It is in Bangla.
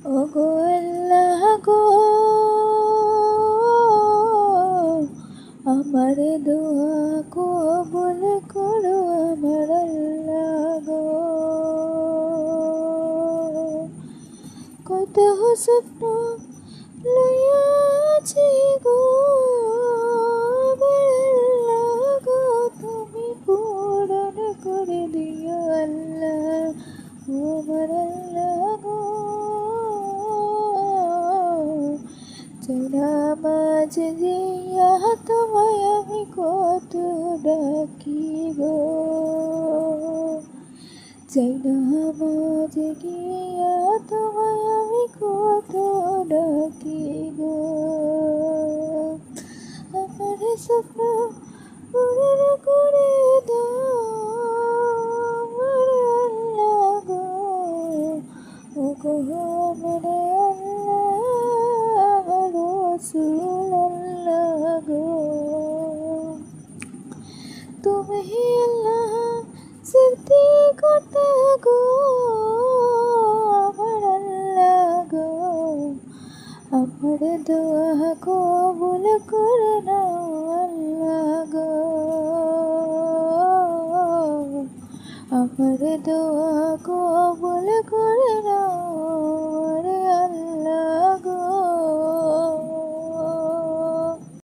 ওগো আল্লাহ গো, আমার দোয়া কবুল করো আমার আল্লাহ গো। কত স্বপ্ন লইয়াছি গো আমার আল্লাহ গো, তুমি পূরণ করে দিও আল্লাহ আমার আল্লাহ গো। নামাজ দিয়া তোমায় আমি কত ডাকি গো, চাই নামাজ গিয়া তোমায় আমি কত ডাকি গো। আমার স্বপ্ন পূরণ করে দাও আমার আল্লাহ গো, ওগো আমার আল্লাহ রাসূল আল্লাহ গো। তুমি আল্লাহ সৃষ্টি করতে গো আমার আল্লাহ গো, আমার দোয়া কবুল করে নাও আল্লাহ গো, আমার দোয়া কবুল করে নাও।